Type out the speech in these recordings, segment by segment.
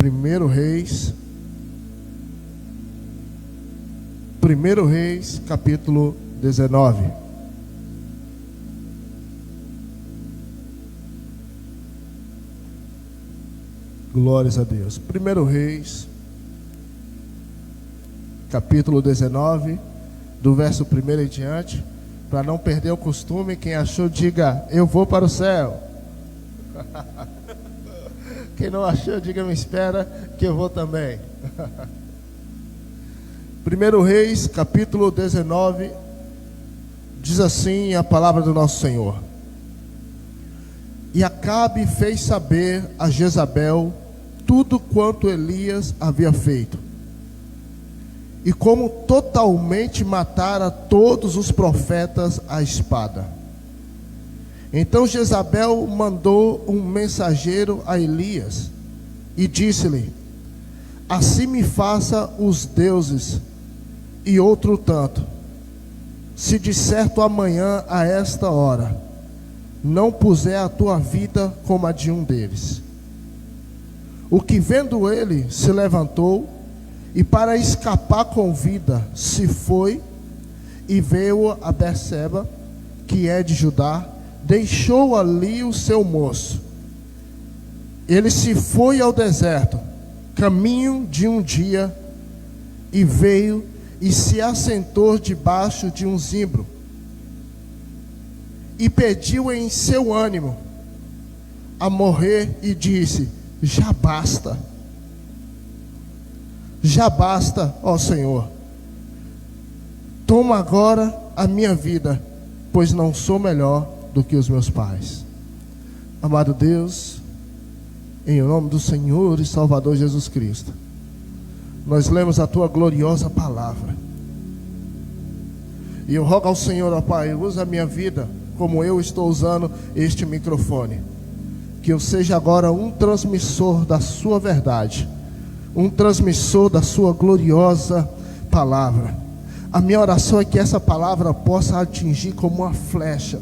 Primeiro Reis, capítulo 19. Glórias a Deus. Primeiro Reis, capítulo 19, do verso 1 em diante. Para não perder o costume, quem achou, diga: eu vou para o céu. Quem não achou, diga: me espera, que eu vou também. 1 Reis, capítulo 19, diz assim a palavra do nosso Senhor: E Acabe fez saber a Jezabel tudo quanto Elias havia feito, e como totalmente matara todos os profetas à espada. Então Jezabel mandou um mensageiro a Elias e disse-lhe: assim me faça os deuses e outro tanto, se de certo amanhã a esta hora não puser a tua vida como a de um deles. O que vendo ele se levantou e para escapar com vida se foi e veio a Berseba, que é de Judá, deixou ali o seu moço. Ele se foi ao deserto, caminho de um dia, e veio e se assentou debaixo de um zimbro, e pediu em seu ânimo a morrer, e disse: já basta, ó Senhor, toma agora a minha vida, pois não sou melhor do que os meus pais. Amado Deus, em nome do Senhor e Salvador Jesus Cristo, nós lemos a tua gloriosa palavra, e eu rogo ao Senhor, ó Pai, usa a minha vida como eu estou usando este microfone, que eu seja agora um transmissor da sua verdade, um transmissor da sua gloriosa palavra. A minha oração é que essa palavra possa atingir como uma flecha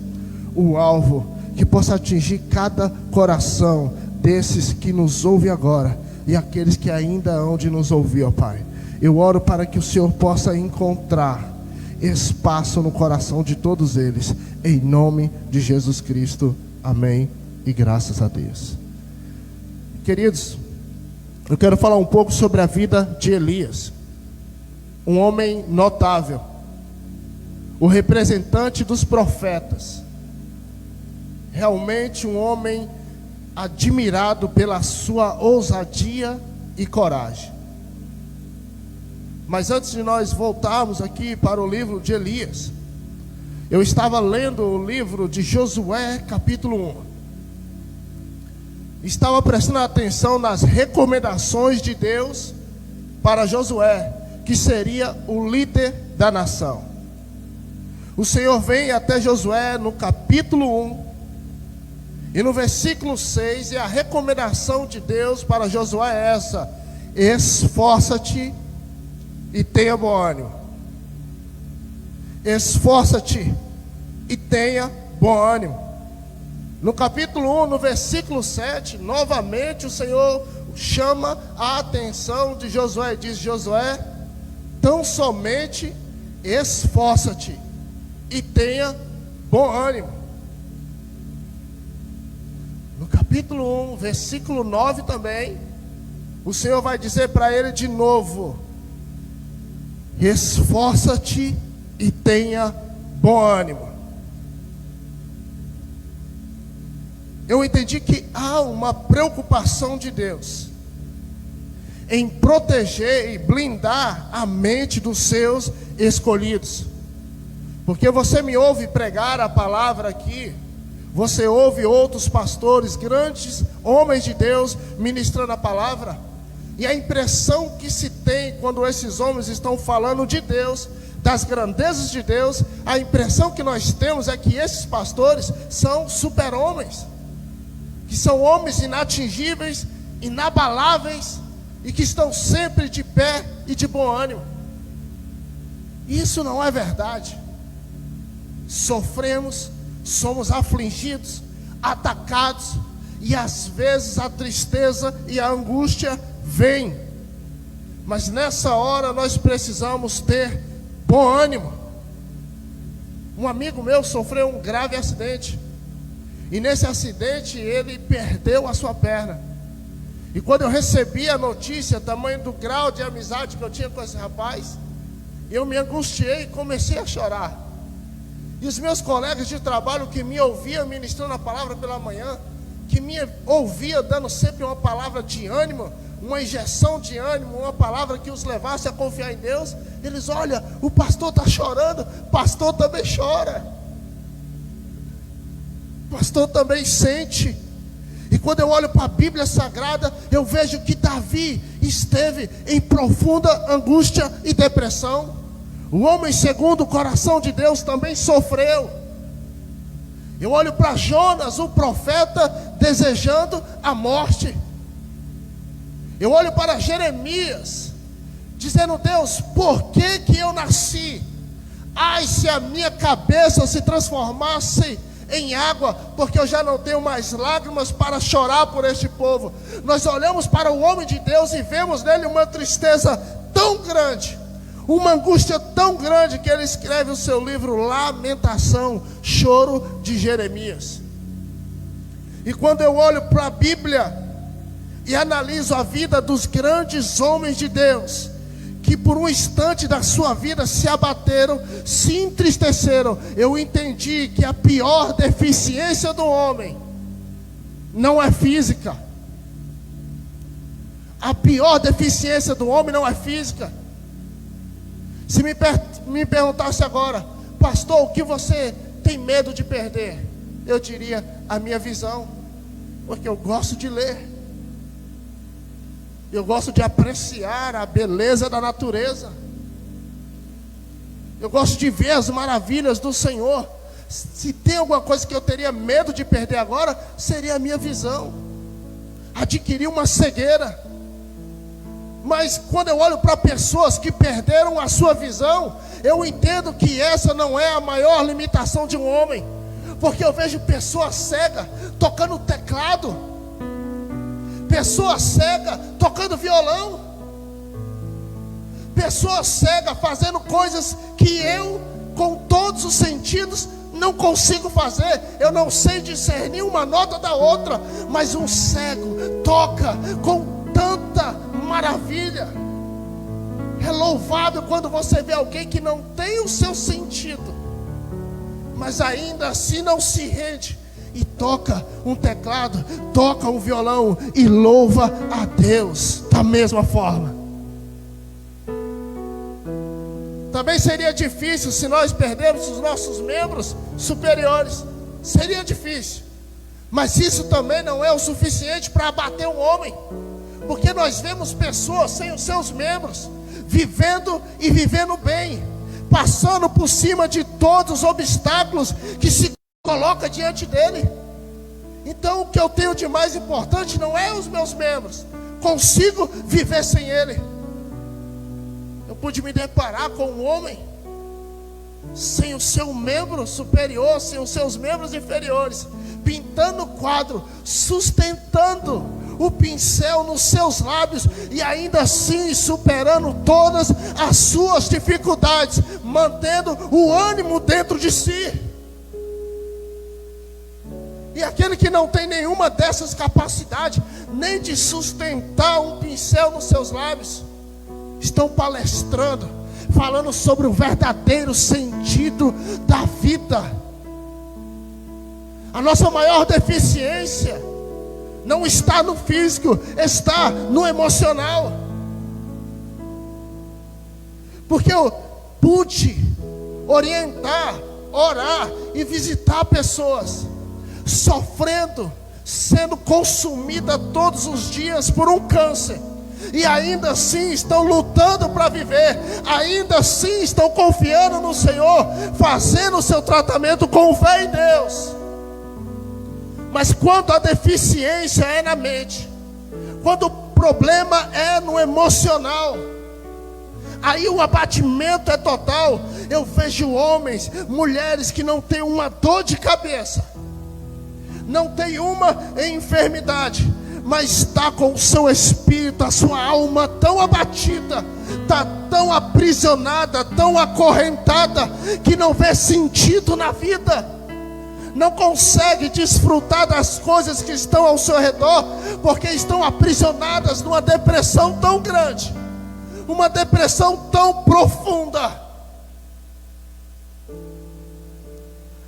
o alvo, que possa atingir cada coração desses que nos ouvem agora e aqueles que ainda hão de nos ouvir, ó Pai. Eu oro para que o Senhor possa encontrar espaço no coração de todos eles, em nome de Jesus Cristo, amém e graças a Deus. Queridos, eu quero falar um pouco sobre a vida de Elias, um homem notável, o representante dos profetas, realmente um homem admirado pela sua ousadia e coragem. Mas antes de nós voltarmos aqui para o livro de Elias, eu estava lendo o livro de Josué, capítulo 1. Estava prestando atenção nas recomendações de Deus para Josué, que seria o líder da nação. O Senhor vem até Josué no capítulo 1, e no versículo 6, e a recomendação de Deus para Josué é essa: esforça-te e tenha bom ânimo. Esforça-te e tenha bom ânimo. No capítulo 1, no versículo 7, novamente o Senhor chama a atenção de Josué e diz: Josué, tão somente esforça-te e tenha bom ânimo. No capítulo 1, versículo 9 também, o Senhor vai dizer para ele de novo: esforça-te e tenha bom ânimo. Eu entendi que há uma preocupação de Deus em proteger e blindar a mente dos seus escolhidos. Porque você me ouve pregar a palavra aqui, você ouve outros pastores, grandes homens de Deus ministrando a palavra, e a impressão que se tem quando esses homens estão falando de Deus, das grandezas de Deus, a impressão que nós temos é que esses pastores são super-homens, que são homens inatingíveis, inabaláveis, e que estão sempre de pé e de bom ânimo. Isso não é verdade. Sofremos, somos afligidos, atacados, e às vezes a tristeza e a angústia vem. Mas nessa hora nós precisamos ter bom ânimo. Um amigo meu sofreu um grave acidente. E nesse acidente ele perdeu a sua perna. E quando eu recebi a notícia, tamanho do grau de amizade que eu tinha com esse rapaz, eu me angustiei e comecei a chorar. E os meus colegas de trabalho que me ouviam ministrando a palavra pela manhã, que me ouvia dando sempre uma palavra de ânimo, uma injeção de ânimo, uma palavra que os levasse a confiar em Deus, eles: olha, o pastor está chorando, o pastor também chora, o pastor também sente. E quando eu olho para a Bíblia Sagrada, eu vejo que Davi esteve em profunda angústia e depressão. O homem segundo o coração de Deus também sofreu. Eu olho para Jonas, o profeta, desejando a morte. Eu olho para Jeremias, dizendo: Deus, por que que eu nasci? Ai, se a minha cabeça se transformasse em água, porque eu já não tenho mais lágrimas para chorar por este povo. Nós olhamos para o homem de Deus e vemos nele uma tristeza tão grande, uma angústia tão grande, que ele escreve o seu livro Lamentação, Choro de Jeremias. E quando eu olho para a Bíblia e analiso a vida dos grandes homens de Deus, que por um instante da sua vida se abateram, se entristeceram, eu entendi que a pior deficiência do homem não é física. A pior deficiência do homem não é física. Se me perguntasse agora: pastor, o que você tem medo de perder? Eu diria: a minha visão, porque eu gosto de ler. Eu gosto de apreciar a beleza da natureza. Eu gosto de ver as maravilhas do Senhor. Se tem alguma coisa que eu teria medo de perder agora, seria a minha visão. Adquirir uma cegueira. Mas quando eu olho para pessoas que perderam a sua visão, eu entendo que essa não é a maior limitação de um homem. Porque eu vejo pessoa cega tocando teclado, pessoa cega tocando violão, pessoa cega fazendo coisas que eu, com todos os sentidos, não consigo fazer. Eu não sei discernir uma nota da outra, mas um cego toca com tanta maravilha. É louvável quando você vê alguém que não tem o seu sentido, mas ainda assim não se rende e toca um teclado, toca um violão e louva a Deus da mesma forma. Também seria difícil se nós perdermos os nossos membros superiores. Seria difícil. Mas isso também não é o suficiente para abater um homem. Porque nós vemos pessoas sem os seus membros, vivendo e vivendo bem, passando por cima de todos os obstáculos que se coloca diante dele. Então o que eu tenho de mais importante não é os meus membros. Consigo viver sem ele. Eu pude me deparar com um homem sem o seu membro superior, sem os seus membros inferiores, pintando o quadro, sustentando o pincel nos seus lábios e ainda assim superando todas as suas dificuldades, mantendo o ânimo dentro de si. E aquele que não tem nenhuma dessas capacidades, nem de sustentar um pincel nos seus lábios, estão palestrando, falando sobre o verdadeiro sentido da vida. A nossa maior deficiência não está no físico, está no emocional. Porque eu pude orientar, orar e visitar pessoas sofrendo, sendo consumida todos os dias por um câncer, e ainda assim estão lutando para viver, ainda assim estão confiando no Senhor, fazendo o seu tratamento com fé em Deus. Mas quando a deficiência é na mente, quando o problema é no emocional, aí o abatimento é total. Eu vejo homens, mulheres que não têm uma dor de cabeça, não tem uma enfermidade, mas está com o seu espírito, a sua alma tão abatida, está tão aprisionada, tão acorrentada, que não vê sentido na vida, não consegue desfrutar das coisas que estão ao seu redor, porque estão aprisionadas numa depressão tão grande, uma depressão tão profunda.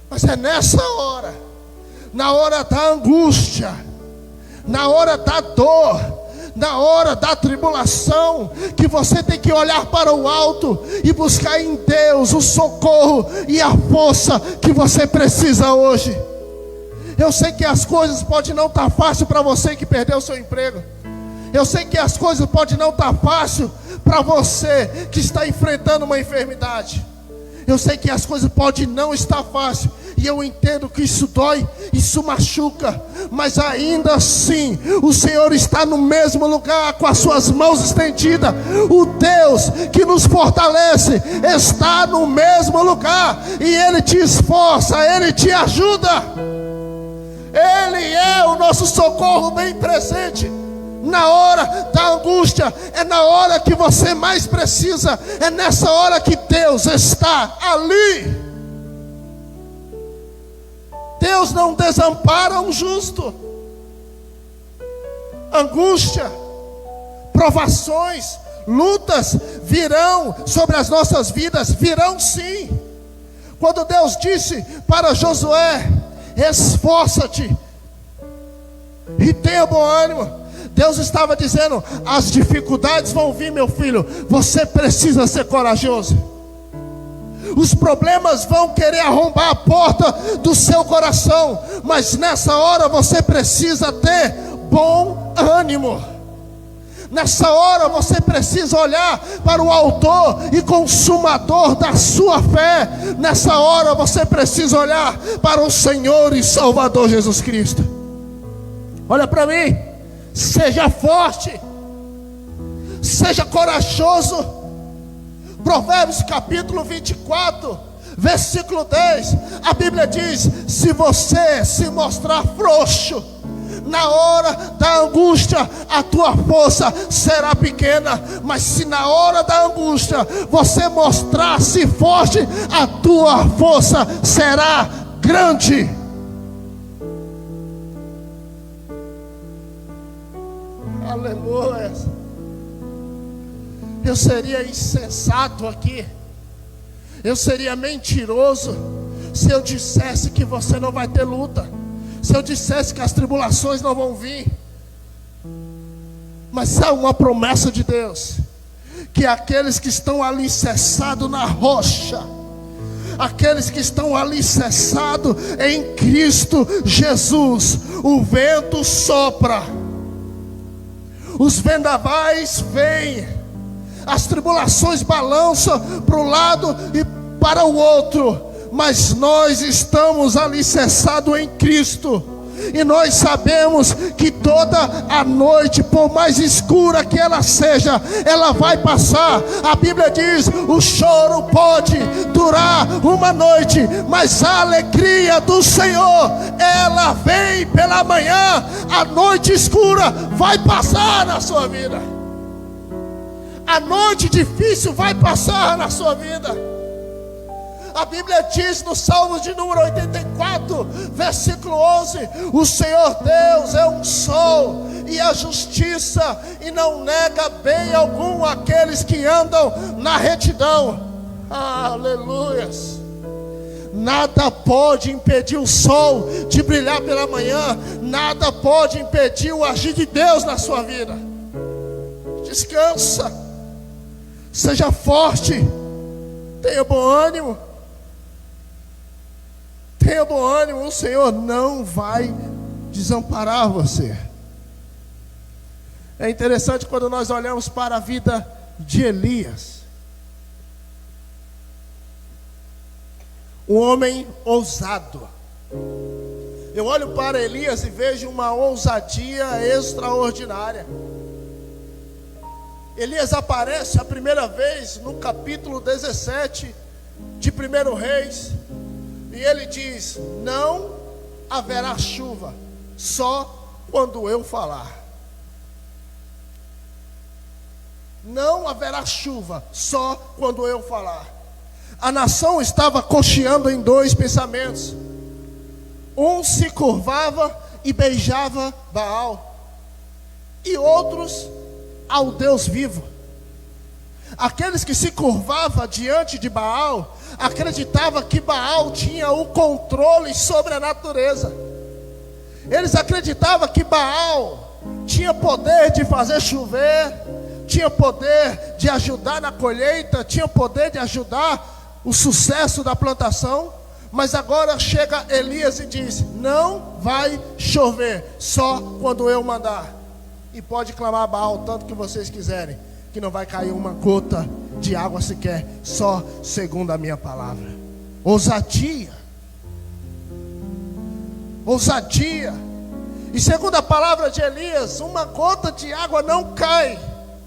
Mas é nessa hora, na hora da angústia, na hora da dor, na hora da tribulação, que você tem que olhar para o alto e buscar em Deus o socorro e a força que você precisa hoje. Eu sei que as coisas podem não estar fácil para você que perdeu o seu emprego. Eu sei que as coisas podem não estar fácil para você que está enfrentando uma enfermidade. Eu sei que as coisas podem não estar fácil, e eu entendo que isso dói, isso machuca, mas ainda assim o Senhor está no mesmo lugar, com as suas mãos estendidas. O Deus que nos fortalece está no mesmo lugar, e Ele te esforça, Ele te ajuda. Ele é o nosso socorro bem presente. Na hora da angústia, é na hora que você mais precisa, é nessa hora que Deus está ali. Deus não desampara um justo. Angústia, provações, lutas virão sobre as nossas vidas, virão sim. Quando Deus disse para Josué: esforça-te e tenha bom ânimo, Deus estava dizendo: as dificuldades vão vir, meu filho, você precisa ser corajoso. Os problemas vão querer arrombar a porta do seu coração, mas nessa hora você precisa ter bom ânimo. Nessa hora você precisa olhar para o autor e consumador da sua fé. Nessa hora você precisa olhar para o Senhor e Salvador Jesus Cristo. Olha para mim, seja forte, seja corajoso. Provérbios capítulo 24, versículo 10, a Bíblia diz: se você se mostrar frouxo, na hora da angústia, a tua força será pequena, mas se na hora da angústia você mostrar-se forte, a tua força será grande. Aleluia. Eu seria insensato aqui, eu seria mentiroso se eu dissesse que você não vai ter luta, se eu dissesse que as tribulações não vão vir. Mas é uma promessa de Deus, que aqueles que estão alicerçados na rocha, aqueles que estão alicerçados em Cristo Jesus, o vento sopra, os vendavais vêm, as tribulações balançam para um lado e para o outro, mas nós estamos alicerçados em Cristo, e nós sabemos que toda a noite, por mais escura que ela seja, ela vai passar. A Bíblia diz: o choro pode durar uma noite, mas a alegria do Senhor, ela vem pela manhã. A noite escura vai passar na sua vida, a noite difícil vai passar na sua vida. A Bíblia diz no Salmo de número 84, versículo 11: o Senhor Deus é um sol e a justiça, e não nega bem algum àqueles que andam na retidão. Aleluias. Nada pode impedir o sol de brilhar pela manhã, nada pode impedir o agir de Deus na sua vida. Descansa, seja forte, tenha bom ânimo. Tenha bom ânimo, o Senhor não vai desamparar você. É interessante quando nós olhamos para a vida de Elias, um homem ousado. Eu olho para Elias e vejo uma ousadia extraordinária. Elias aparece a primeira vez no capítulo 17 de 1 Reis. E ele diz: não haverá chuva, só quando eu falar. não haverá chuva, só quando eu falar. A nação estava cocheando em dois pensamentos. Um se curvava e beijava Baal, e outros ao Deus vivo. Aqueles que se curvavam diante de Baal acreditavam que Baal tinha o controle sobre a natureza. Eles acreditavam que Baal tinha poder de fazer chover, tinha poder de ajudar na colheita, tinha poder de ajudar o sucesso da plantação. Mas agora chega Elias e diz: não vai chover, só quando eu mandar. E pode clamar Baal tanto que vocês quiserem, que não vai cair uma gota de água sequer, só segundo a minha palavra. Ousadia. Ousadia. E segundo a palavra de Elias, uma gota de água não cai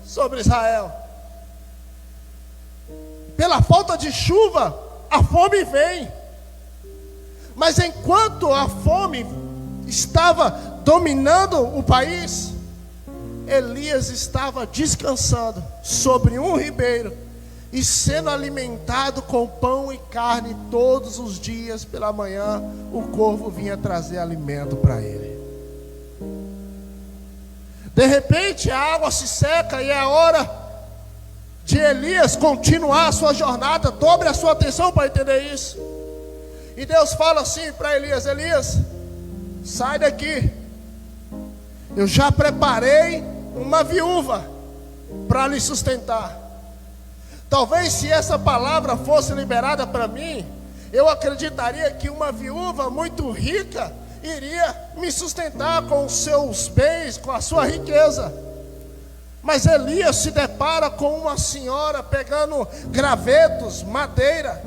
sobre Israel. Pela falta de chuva, a fome vem. Mas enquanto a fome estava dominando o país, Elias estava descansando sobre um ribeiro e sendo alimentado com pão e carne todos os dias. Pela manhã o corvo vinha trazer alimento para ele. De repente a água se seca e é hora de Elias continuar a sua jornada. Dobre a sua atenção para entender isso. E Deus fala assim para Elias: Elias, sai daqui. Eu já preparei uma viúva para lhe sustentar. Talvez se essa palavra fosse liberada para mim, eu acreditaria que uma viúva muito rica iria me sustentar com os seus bens, com a sua riqueza. Mas Elias se depara com uma senhora pegando gravetos, madeira.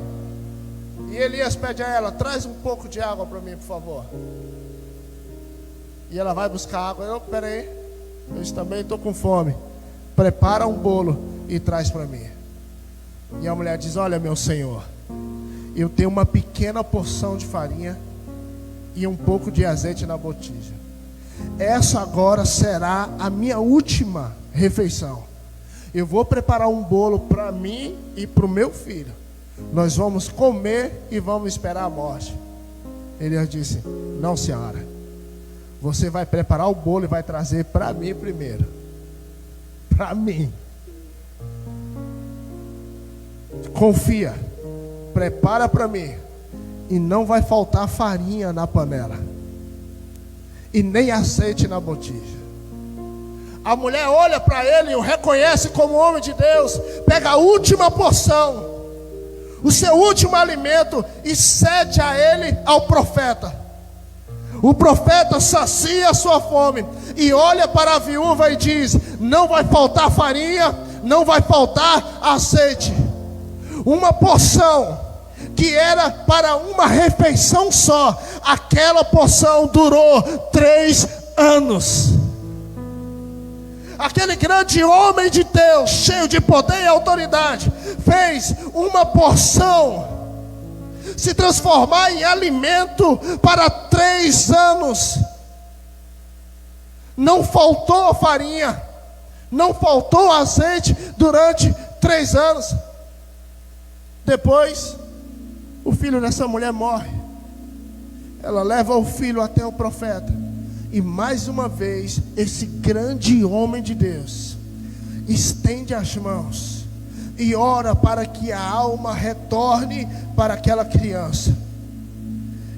E Elias pede a ela: traz um pouco de água para mim, por favor. E ela vai buscar água. Peraí, eu também estou com fome. Prepara um bolo e traz para mim. E a mulher diz: olha, meu senhor, eu tenho uma pequena porção de farinha e um pouco de azeite na botija. Essa agora será a minha última refeição. Eu vou preparar um bolo para mim e para o meu filho. Nós vamos comer e vamos esperar a morte. Ele disse: não, senhora, você vai preparar o bolo e vai trazer para mim primeiro. Para mim. Confia, prepara para mim. E não vai faltar farinha na panela e nem azeite na botija. A mulher olha para ele e o reconhece como homem de Deus. Pega a última porção, o seu último alimento, e cede a ele ao profeta. O profeta sacia a sua fome e olha para a viúva e diz: não vai faltar farinha, não vai faltar azeite. Uma porção que era para uma refeição só, aquela porção durou 3 anos. Aquele grande homem de Deus, cheio de poder e autoridade, fez uma porção se transformar em alimento para 3 anos. Não faltou farinha, não faltou azeite durante 3 anos. Depois, o filho dessa mulher morre. Ela leva o filho até o profeta. E mais uma vez, esse grande homem de Deus estende as mãos e ora para que a alma retorne para aquela criança.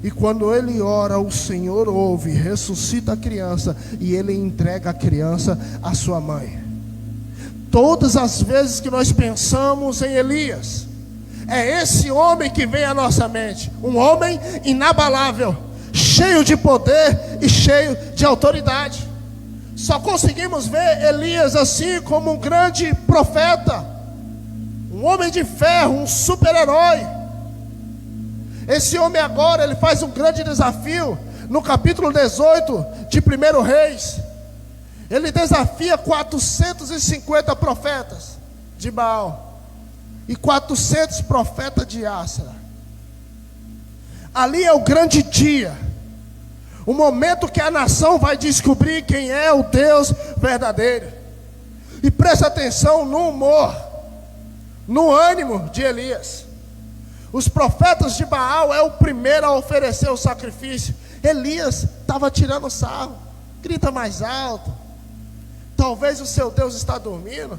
E quando ele ora, o Senhor ouve, ressuscita a criança e ele entrega a criança à sua mãe. Todas as vezes que nós pensamos em Elias, é esse homem que vem à nossa mente. Um homem inabalável, cheio de poder e cheio de autoridade. Só conseguimos ver Elias assim como um grande profeta, um homem de ferro, um super-herói. Esse homem agora, ele faz um grande desafio. No capítulo 18 de 1 Reis, ele desafia 450 profetas de Baal e 400 profetas de Ácera. Ali é o grande dia, o momento que a nação vai descobrir quem é o Deus verdadeiro. E preste atenção no humor, no ânimo de Elias. Os profetas de Baal é o primeiro a oferecer o sacrifício. Elias estava tirando sarro. Grita mais alto. Talvez o seu Deus está dormindo.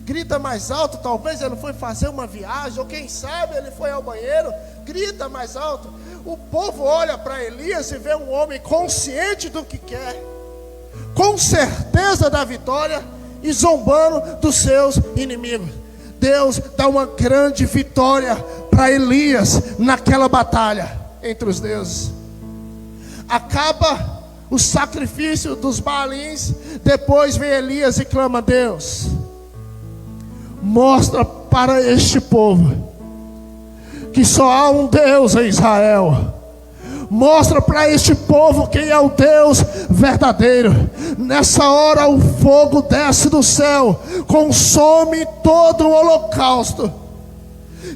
Grita mais alto. Talvez ele foi fazer uma viagem, ou quem sabe ele foi ao banheiro. Grita mais alto. O povo olha para Elias e vê um homem consciente do que quer, com certeza da vitória, e zombando dos seus inimigos. Deus dá uma grande vitória para Elias naquela batalha entre os deuses. Acaba o sacrifício dos Baalins. Depois vem Elias e clama: Deus, mostra para este povo que só há um Deus em Israel. Mostra para este povo quem é o Deus verdadeiro. Nessa hora o fogo desce do céu, consome todo o holocausto,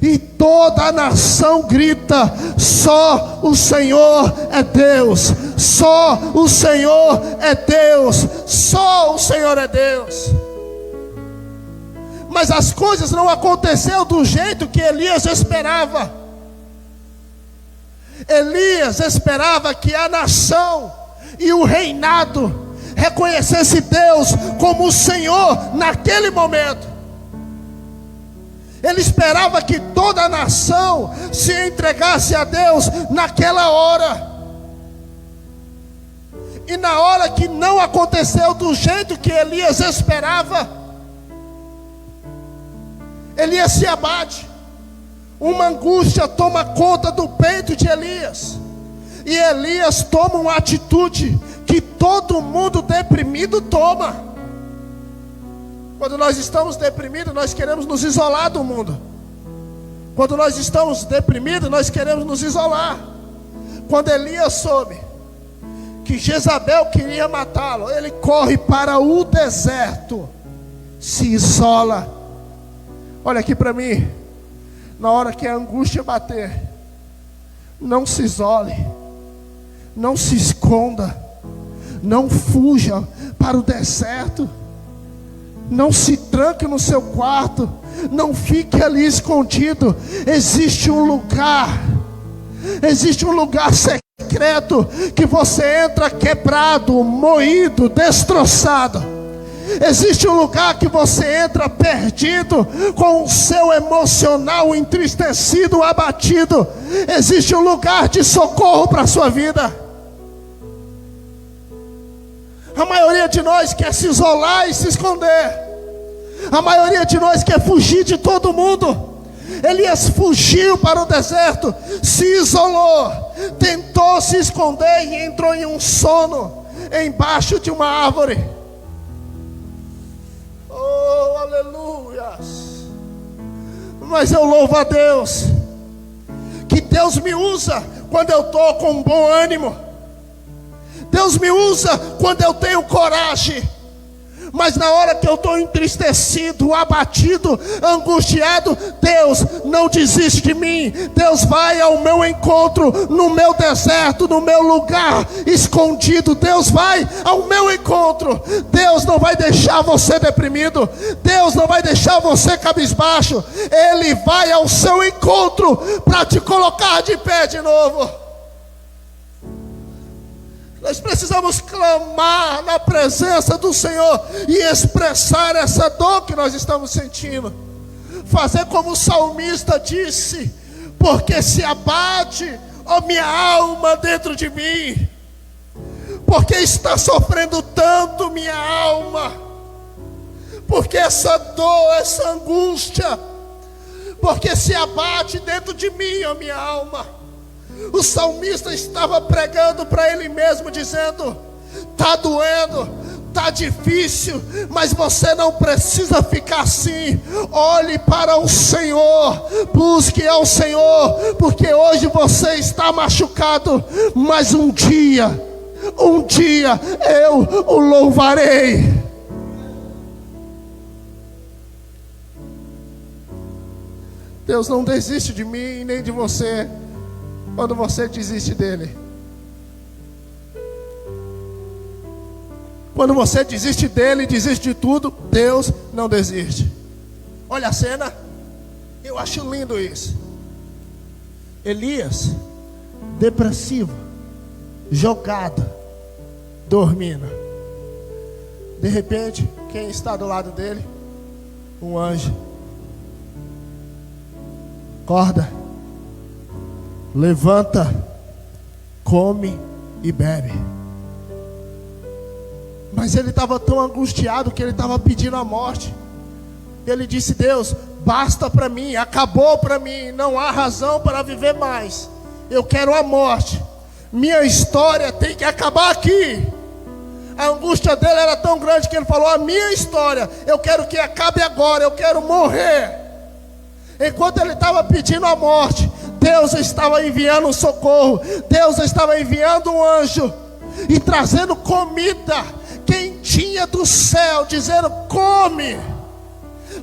e toda a nação grita: só o Senhor é Deus, só o Senhor é Deus, só o Senhor é Deus. Mas as coisas não aconteceram do jeito que Elias esperava. Elias esperava que a nação e o reinado reconhecesse Deus como o Senhor naquele momento. Ele esperava que toda a nação se entregasse a Deus naquela hora. E na hora que não aconteceu do jeito que Elias esperava, Elias se abate. Uma angústia toma conta do peito de Elias. E Elias toma uma atitude que todo mundo deprimido toma. Quando nós estamos deprimidos, nós queremos nos isolar do mundo. Quando nós estamos deprimidos, nós queremos nos isolar. Quando Elias soube que Jezabel queria matá-lo, ele corre para o deserto, se isola. Olha aqui para mim. Na hora que a angústia bater, não se isole, não se esconda, não fuja para o deserto, não se tranque no seu quarto, não fique ali escondido. Existe um lugar secreto que você entra quebrado, moído, destroçado. Existe um lugar que você entra perdido, com o seu emocional entristecido, abatido. Existe um lugar de socorro para a sua vida. A maioria de nós quer se isolar e se esconder. A maioria de nós quer fugir de todo mundo. Elias fugiu para o deserto, se isolou, tentou se esconder e entrou em um sono embaixo de uma árvore. Oh, aleluias. Mas eu louvo a Deus, que Deus me usa quando eu estou com bom ânimo. Deus me usa quando eu tenho coragem. Mas na hora que eu estou entristecido, abatido, angustiado, Deus não desiste de mim. Deus vai ao meu encontro, no meu deserto, no meu lugar escondido. Deus vai ao meu encontro. Deus não vai deixar você deprimido. Deus não vai deixar você cabisbaixo. Ele vai ao seu encontro para te colocar de pé de novo. Nós precisamos clamar na presença do Senhor e expressar essa dor que nós estamos sentindo. Fazer como o salmista disse: porque se abate, ó minha alma, dentro de mim. Porque está sofrendo tanto minha alma. Porque essa dor, essa angústia, porque se abate dentro de mim, ó minha alma. O salmista estava pregando para ele mesmo, dizendo: está doendo, está difícil, mas você não precisa ficar assim. Olhe para o Senhor, busque ao Senhor, porque hoje você está machucado, mas um dia eu o louvarei. Deus não desiste de mim nem de você quando você desiste dele. Quando você desiste dele, desiste de tudo, Deus não desiste. Olha a cena, eu acho lindo isso. Elias, depressivo, jogado, dormindo. De repente, quem está do lado dele? Um anjo. Acorda, levanta, come e bebe. Mas ele estava tão angustiado que ele estava pedindo a morte. Ele disse: Deus, basta para mim, acabou para mim, não há razão para viver mais. Eu quero a morte. Minha história tem que acabar aqui. A angústia dele era tão grande que ele falou: a minha história, eu quero que acabe agora, eu quero morrer. Enquanto ele estava pedindo a morte, Deus estava enviando um socorro. Deus estava enviando um anjo e trazendo comida quentinha do céu, dizendo: come,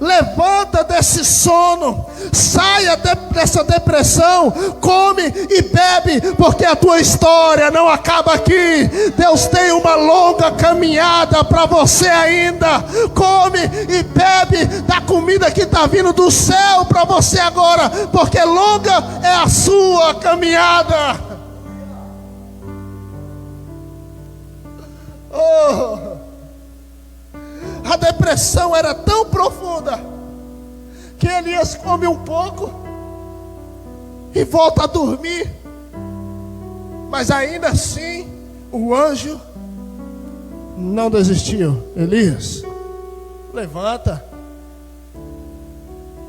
levanta desse sono, saia dessa depressão, come e bebe, porque a tua história não acaba aqui. Deus tem uma longa caminhada para você ainda. Come e bebe da comida que está vindo do céu para você agora, porque longa é a sua caminhada. A depressão era tão profunda que Elias come um pouco e volta a dormir. Mas ainda assim, o anjo não desistiu. Elias, levanta.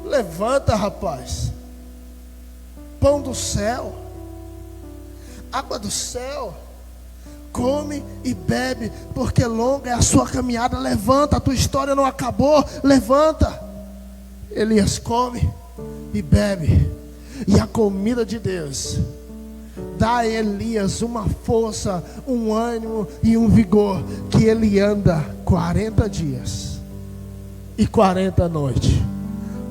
Levanta, rapaz. Pão do céu, água do céu. Come e bebe, porque longa é a sua caminhada. Levanta, a tua história não acabou. Levanta. Elias come e bebe. E a comida de Deus dá a Elias uma força, um ânimo e um vigor, que ele anda 40 dias e 40 noites.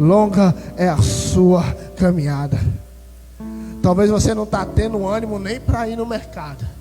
Longa é a sua caminhada. Talvez você não está tendo ânimo nem para ir no mercado.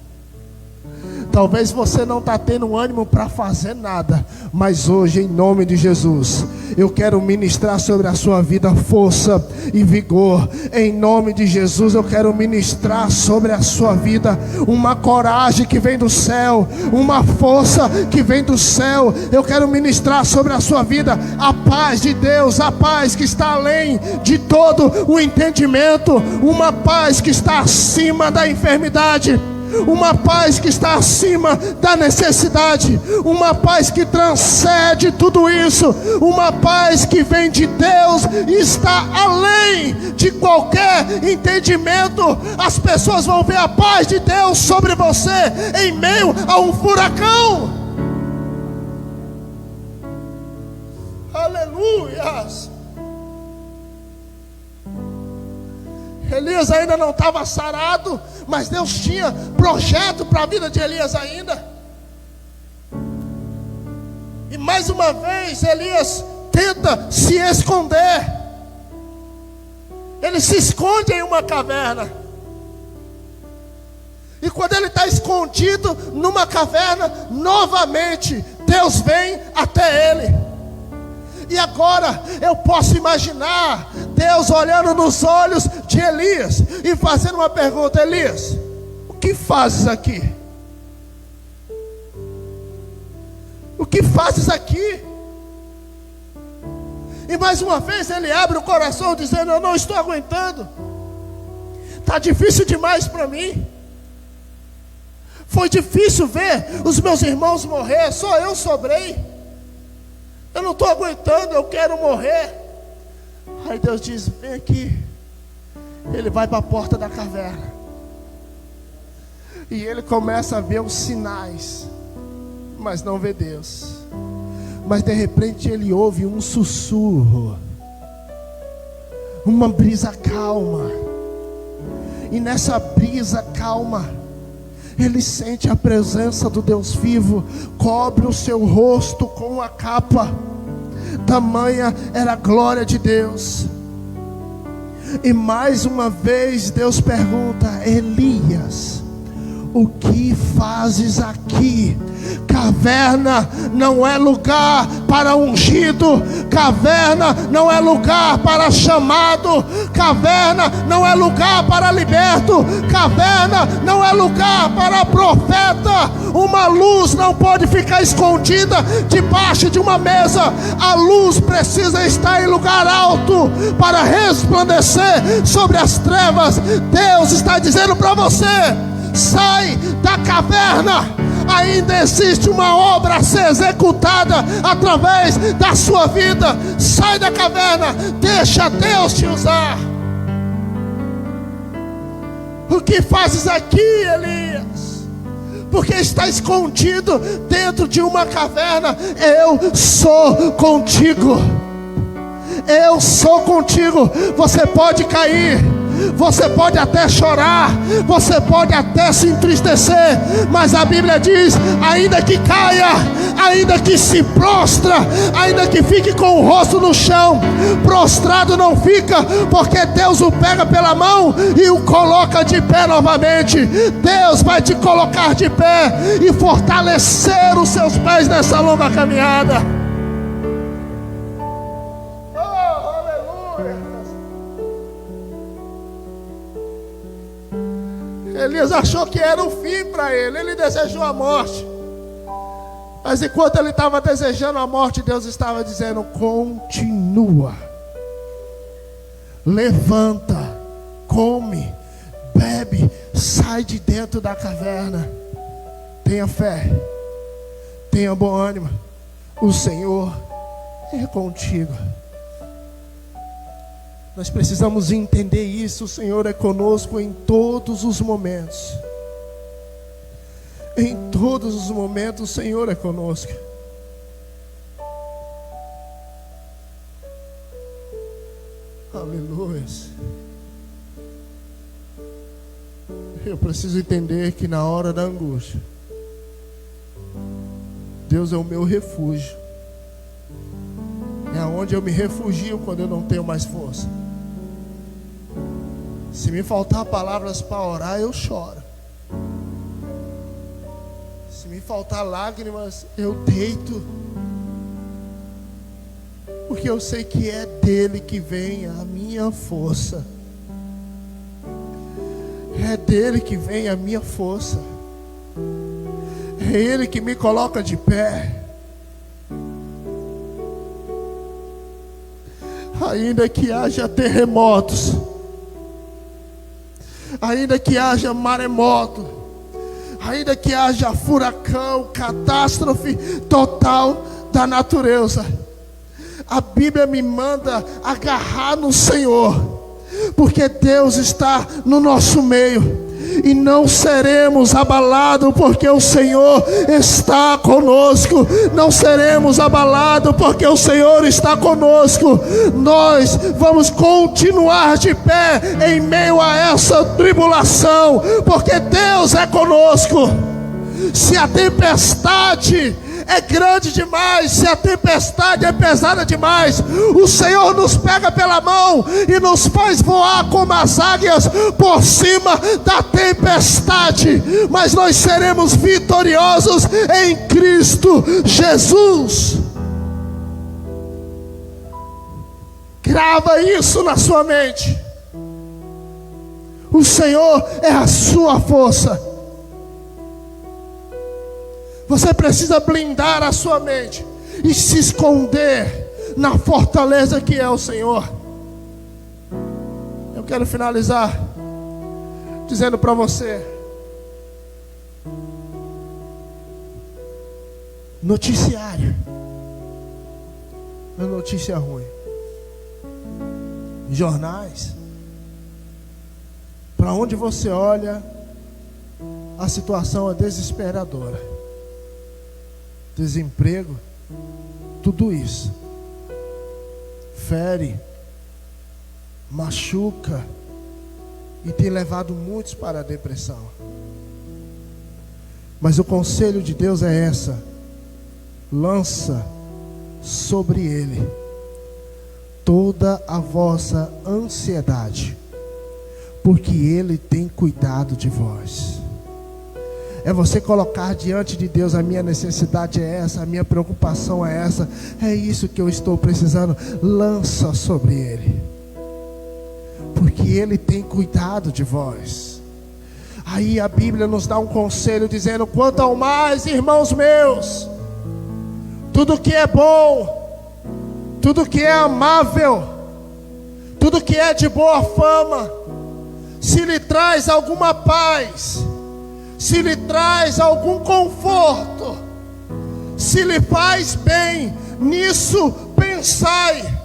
Talvez você não está tendo ânimo para fazer nada. Mas hoje, em nome de Jesus, eu quero ministrar sobre a sua vida força e vigor. Em nome de Jesus, eu quero ministrar sobre a sua vida uma coragem que vem do céu, uma força que vem do céu. Eu quero ministrar sobre a sua vida a paz de Deus, a paz que está além de todo o entendimento, uma paz que está acima da enfermidade, uma paz que está acima da necessidade, uma paz que transcende tudo isso, uma paz que vem de Deus e está além de qualquer entendimento. As pessoas vão ver a paz de Deus sobre você em meio a um furacão. Aleluias. Elias ainda não estava sarado, mas Deus tinha projeto para a vida de Elias ainda. E mais uma vez Elias tenta se esconder. Ele se esconde em uma caverna. E quando ele está escondido numa caverna, novamente Deus vem até ele. E agora eu posso imaginar Deus olhando nos olhos de Elias e fazendo uma pergunta: Elias, o que fazes aqui? O que fazes aqui? E mais uma vez ele abre o coração dizendo: eu não estou aguentando. Está difícil demais para mim. Foi difícil ver os meus irmãos morrer, só eu sobrei. Eu não estou aguentando, eu quero morrer. Aí Deus diz: vem aqui. Ele vai para a porta da caverna. E ele começa a ver os sinais, mas não vê Deus. Mas de repente ele ouve um sussurro, uma brisa calma. E nessa brisa calma, ele sente a presença do Deus vivo. Cobre o seu rosto com uma capa. Tamanha era a glória de Deus. E mais uma vez Deus pergunta: Elias, o que fazes aqui? Caverna não é lugar para ungido, caverna não é lugar para chamado, caverna não é lugar para liberto, caverna não é lugar para profeta. Uma luz não pode ficar escondida debaixo de uma mesa. A luz precisa estar em lugar alto para resplandecer sobre as trevas. Deus está dizendo para você: sai da caverna. Ainda existe uma obra a ser executada através da sua vida. Sai da caverna, deixa Deus te usar. O que fazes aqui, Elias? Porque está escondido dentro de uma caverna. Eu sou contigo. Eu sou contigo. Você pode cair, você pode até chorar, você pode até se entristecer, mas a Bíblia diz: ainda que caia, ainda que se prostra, ainda que fique com o rosto no chão, prostrado não fica, porque Deus o pega pela mão e o coloca de pé novamente. Deus vai te colocar de pé e fortalecer os seus pés nessa longa caminhada. Elias achou que era o fim para ele. Ele desejou a morte. Mas enquanto ele estava desejando a morte, Deus estava dizendo: continua, levanta, come, bebe, sai de dentro da caverna. Tenha fé, tenha bom ânimo. O Senhor é contigo. Nós precisamos entender isso. O Senhor é conosco em todos os momentos. Em todos os momentos o Senhor é conosco. Aleluia. Eu preciso entender que na hora da angústia, Deus é o meu refúgio. É onde eu me refugio quando eu não tenho mais força. Se me faltar palavras para orar, eu choro. Se me faltar lágrimas, eu deito. Porque eu sei que é dele que vem a minha força. É dele que vem a minha força. É ele que me coloca de pé. Ainda que haja terremotos, ainda que haja maremoto, ainda que haja furacão, catástrofe total da natureza, a Bíblia me manda agarrar no Senhor, porque Deus está no nosso meio. E não seremos abalados, porque o Senhor está conosco. Não seremos abalados, porque o Senhor está conosco. Nós vamos continuar de pé em meio a essa tribulação, porque Deus é conosco. Se a tempestade é grande demais, se a tempestade é pesada demais, o Senhor nos pega pela mão e nos faz voar como as águias por cima da tempestade. Mas nós seremos vitoriosos em Cristo Jesus. Grava isso na sua mente. O Senhor é a sua força. Você precisa blindar a sua mente e se esconder na fortaleza que é o Senhor. Eu quero finalizar dizendo para você: noticiário não é notícia ruim. Jornais, para onde você olha, a situação é desesperadora. Desemprego, tudo isso fere, machuca e tem levado muitos para a depressão. Mas o conselho de Deus é essa: lança sobre ele toda a vossa ansiedade, porque ele tem cuidado de vós. É você colocar diante de Deus: a minha necessidade é essa, a minha preocupação é essa, é isso que eu estou precisando. Lança sobre Ele, porque Ele tem cuidado de vós. Aí a Bíblia nos dá um conselho dizendo: quanto ao mais, irmãos meus, tudo que é bom, tudo que é amável, tudo que é de boa fama, se lhe traz alguma paz, se lhe traz algum conforto, se lhe faz bem, nisso pensai.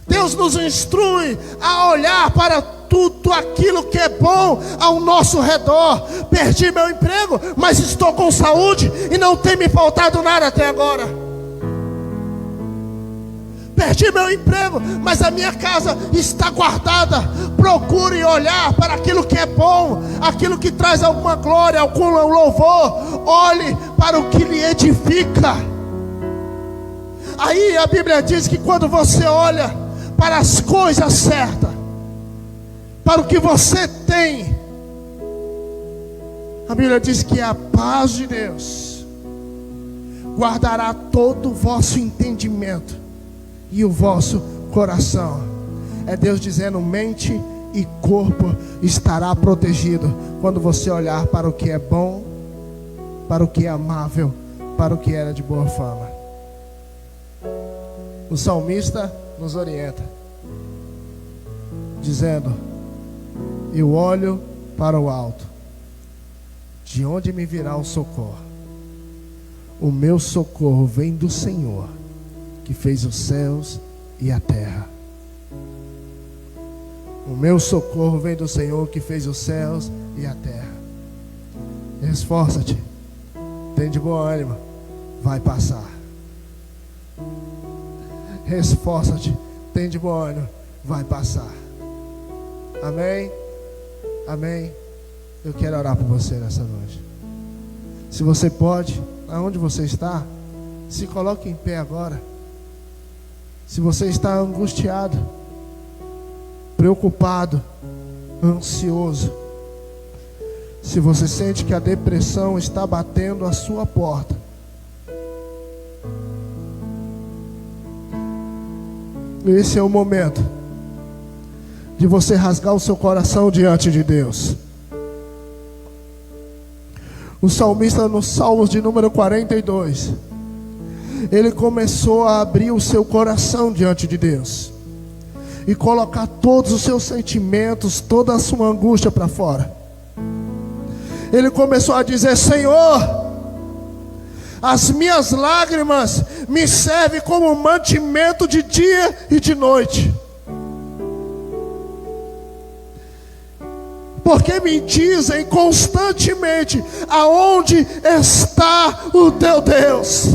Deus nos instrui a olhar para tudo aquilo que é bom ao nosso redor. Perdi meu emprego, mas estou com saúde e não tem me faltado nada até agora. Perdi meu emprego, mas a minha casa está guardada. Procure olhar para aquilo que é bom, aquilo que traz alguma glória, algum louvor. Olhe para o que lhe edifica. Aí a Bíblia diz que quando você olha para as coisas certas, para o que você tem, a Bíblia diz que a paz de Deus guardará todo o vosso entendimento e o vosso coração. É Deus dizendo: mente e corpo estará protegido quando você olhar para o que é bom, para o que é amável, para o que era de boa fama. O salmista nos orienta, dizendo: eu olho para o alto, de onde me virá o socorro? O meu socorro vem do Senhor, que fez os céus e a terra. O meu socorro vem do Senhor, que fez os céus e a terra. Esforça-te, tem de bom ânimo, vai passar. Esforça-te, tem de bom ânimo, vai passar. Amém? Amém? Eu quero orar por você nessa noite. Se você pode, aonde você está, se coloque em pé agora. Se você está angustiado, preocupado, ansioso, se você sente que a depressão está batendo à sua porta, esse é o momento de você rasgar o seu coração diante de Deus. O salmista, no Salmos de número 42, ele começou a abrir o seu coração diante de Deus e colocar todos os seus sentimentos, toda a sua angústia para fora. Ele começou a dizer: Senhor, as minhas lágrimas me servem como mantimento de dia e de noite, porque me dizem constantemente: aonde está o teu Deus?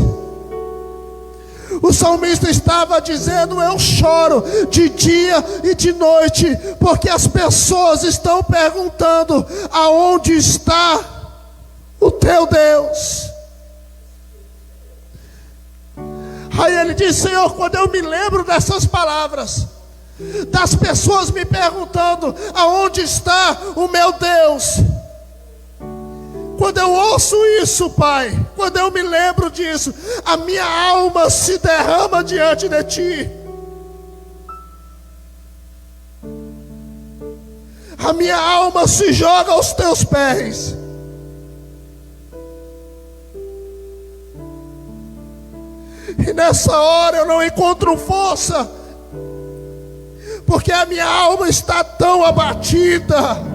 O salmista estava dizendo: eu choro de dia e de noite, porque as pessoas estão perguntando: aonde está o teu Deus? Aí ele diz: Senhor, quando eu me lembro dessas palavras, das pessoas me perguntando: aonde está o meu Deus? Quando eu ouço isso, Pai, quando eu me lembro disso, a minha alma se derrama diante de Ti. A minha alma se joga aos Teus pés. E nessa hora eu não encontro força, porque a minha alma está tão abatida,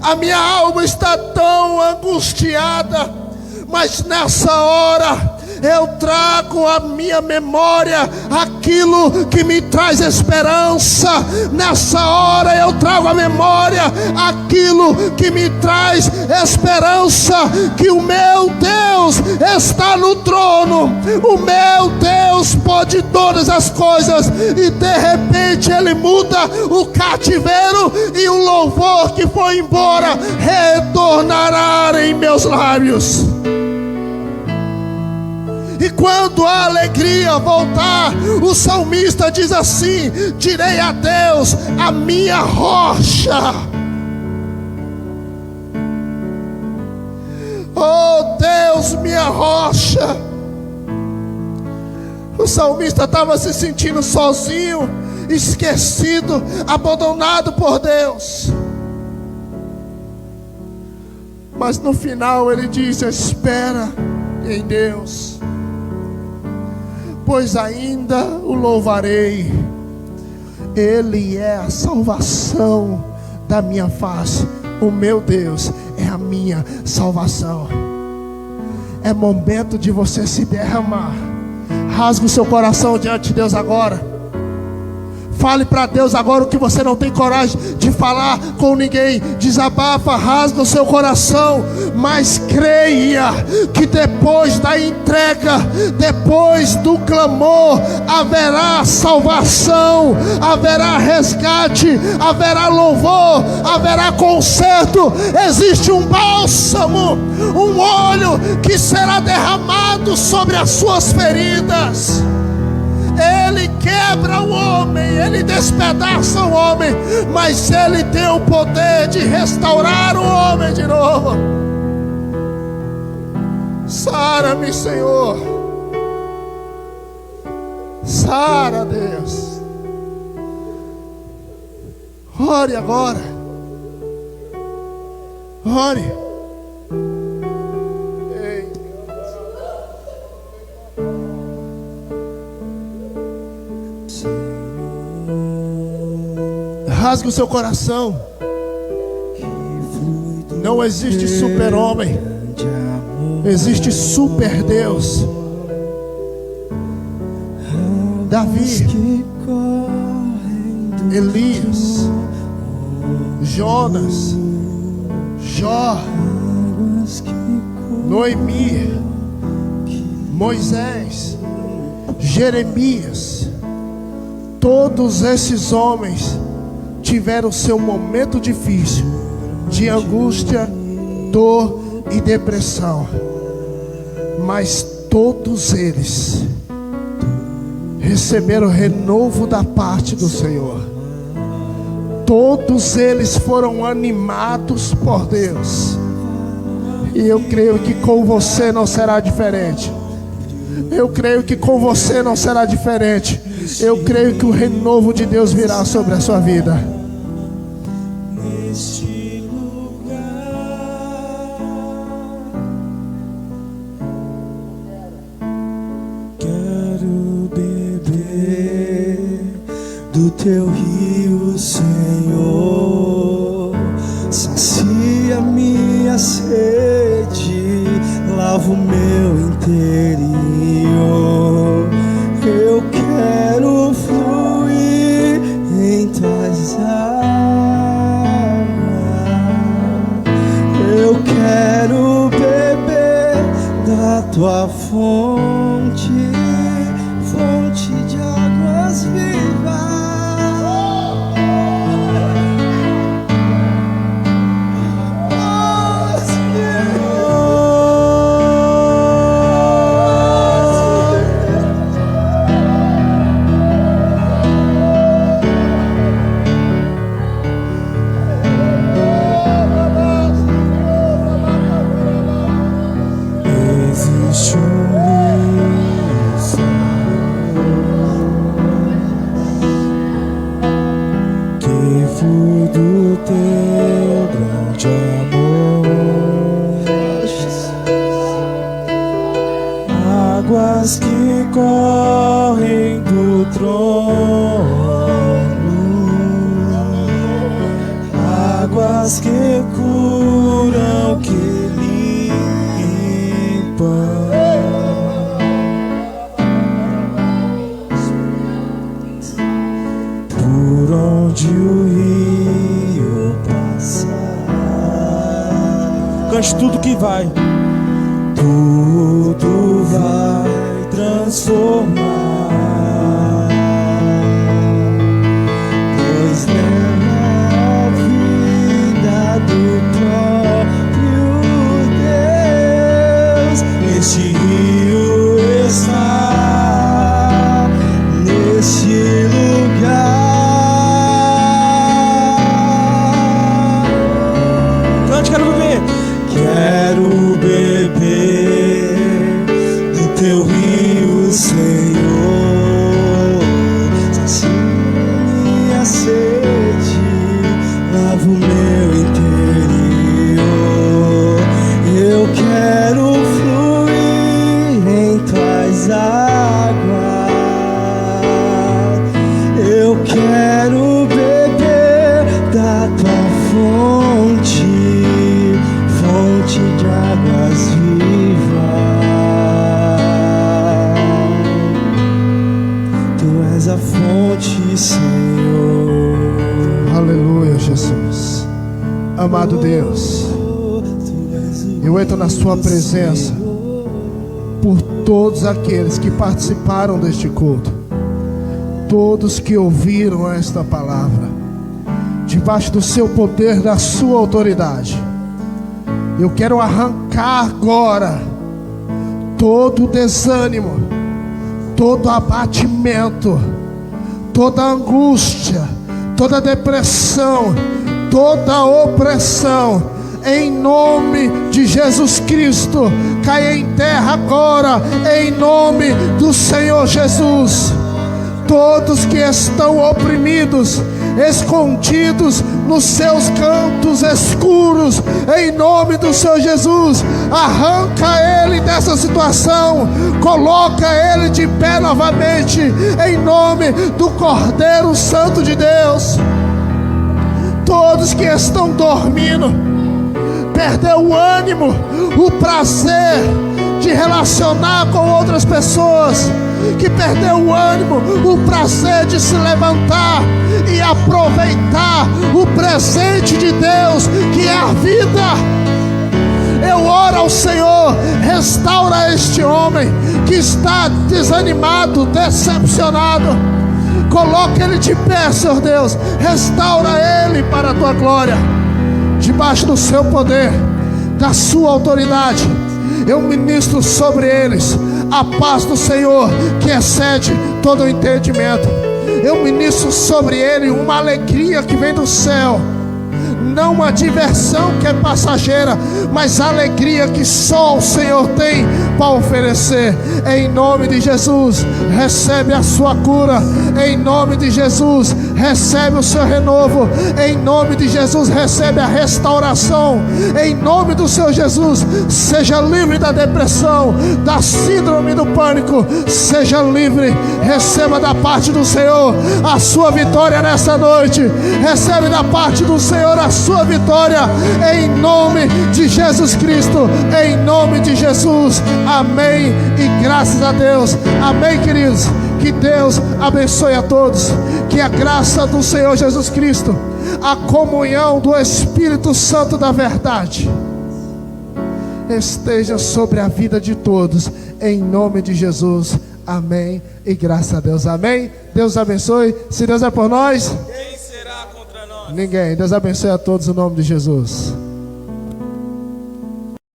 a minha alma está tão angustiada. Mas nessa hora eu trago à minha memória aquilo que me traz esperança. Nessa hora eu trago à memória aquilo que me traz esperança, que o meu Deus está no trono, o meu Deus pode todas as coisas. E de repente Ele muda o cativeiro, e o louvor que foi embora retornará em meus lábios. E quando a alegria voltar, o salmista diz assim: direi a Deus, a minha rocha. Oh Deus, minha rocha. O salmista estava se sentindo sozinho, esquecido, abandonado por Deus. Mas no final ele diz: espera em Deus, pois ainda o louvarei. Ele é a salvação da minha face. O meu Deus é a minha salvação. É momento de você se derramar. Rasgue o seu coração diante de Deus agora. Fale para Deus agora o que você não tem coragem de falar com ninguém. Desabafa, rasga o seu coração. Mas creia que depois da entrega, depois do clamor, haverá salvação, haverá resgate, haverá louvor, haverá conserto. Existe um bálsamo, um óleo que será derramado sobre as suas feridas. Ele quebra o homem, ele despedaça o homem, mas ele tem o poder de restaurar o homem de novo. Sara-me, Senhor. Sara, Deus. Ore agora. Ore. Rasgue o seu coração. Não existe super-homem, existe super-Deus. Davi, Elias, Jonas, Jó, Noemi, Moisés, Jeremias. Todos esses homens tiveram seu momento difícil de angústia, dor e depressão, mas todos eles receberam renovo da parte do Senhor. Todos eles foram animados por Deus. E eu creio que com você não será diferente. Eu creio que com você não será diferente. Eu creio que o renovo de Deus virá sobre a sua vida. Do teu rio, Senhor, sacia minha sede, lava o meu interior. Eu quero fluir em tuas águas, eu quero beber da tua fonte, fonte de águas vivas. Do teu grande amor, águas que correm do trono, águas que curam, que limpam. Por onde o rio passar, cante tudo que vai, tudo vai transformar, pois nela a vida do próprio Deus. Este rio está neste lugar. Quero beber quero beber da tua fonte, fonte de águas vivas. Tu és a fonte, Senhor. Aleluia, Jesus. Amado Deus, eu entro na sua presença por todos aqueles que participaram deste culto, todos que ouviram esta palavra, debaixo do seu poder, da sua autoridade. Eu quero arrancar agora todo desânimo, todo abatimento, toda angústia, toda depressão, toda opressão, em nome de Jesus Cristo. Caia em terra agora, em nome do Senhor Jesus. Todos que estão oprimidos, escondidos nos seus cantos escuros, em nome do Senhor Jesus, arranca ele dessa situação, coloca ele de pé novamente, em nome do Cordeiro Santo de Deus. Todos que estão dormindo, perdeu o ânimo, o prazer de relacionar com outras pessoas, que perdeu o ânimo, o prazer de se levantar e aproveitar o presente de Deus, que é a vida. Eu oro ao Senhor, restaura este homem que está desanimado, decepcionado. Coloca ele de pé, Senhor Deus, restaura ele para a tua glória, debaixo do seu poder, da sua autoridade. Eu ministro sobre eles a paz do Senhor, que excede todo o entendimento. Eu ministro sobre ele uma alegria que vem do céu, não uma diversão que é passageira, mas a alegria que só o Senhor tem para oferecer. Em nome de Jesus, recebe a sua cura. Em nome de Jesus, recebe o seu renovo. Em nome de Jesus, recebe a restauração. Em nome do Senhor Jesus, seja livre da depressão, da síndrome do pânico. Seja livre, receba da parte do Senhor a sua vitória nessa noite. Recebe da parte do Senhor a sua vitória, em nome de Jesus Cristo, em nome de Jesus. Amém e graças a Deus. Amém, queridos. Que Deus abençoe a todos. Que a graça do Senhor Jesus Cristo, a comunhão do Espírito Santo da verdade, esteja sobre a vida de todos, em nome de Jesus. Amém e graças a Deus. Amém. Deus abençoe. Se Deus é por nós, Quem será contra nós? ninguém. Deus abençoe a todos em nome de Jesus.